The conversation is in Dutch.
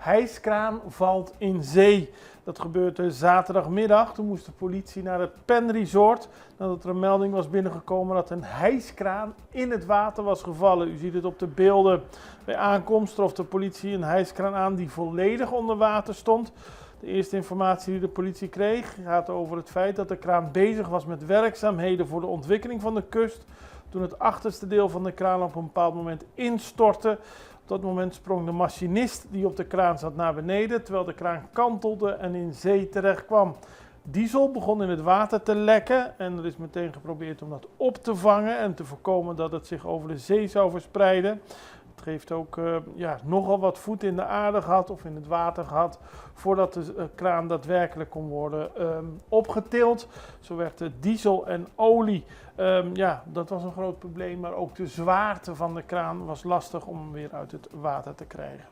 hijskraan valt in zee. Dat gebeurde zaterdagmiddag. Toen moest de politie naar het Pen Resort nadat er een melding was binnengekomen dat een hijskraan in het water was gevallen. U ziet het op de beelden. Bij aankomst trof de politie een hijskraan aan die volledig onder water stond. De eerste informatie die de politie kreeg gaat over het feit dat de kraan bezig was met werkzaamheden voor de ontwikkeling van de kust. Toen het achterste deel van de kraan op een bepaald moment instortte. Op dat moment sprong de machinist die op de kraan zat naar beneden, terwijl de kraan kantelde en in zee terecht kwam. Diesel begon in het water te lekken en er is meteen geprobeerd om dat op te vangen en te voorkomen dat het zich over de zee zou verspreiden. Het heeft ook nogal wat voet in de aarde gehad of in het water gehad voordat de kraan daadwerkelijk kon worden opgetild. Zo werd de diesel en olie, dat was een groot probleem, maar ook de zwaarte van de kraan was lastig om hem weer uit het water te krijgen.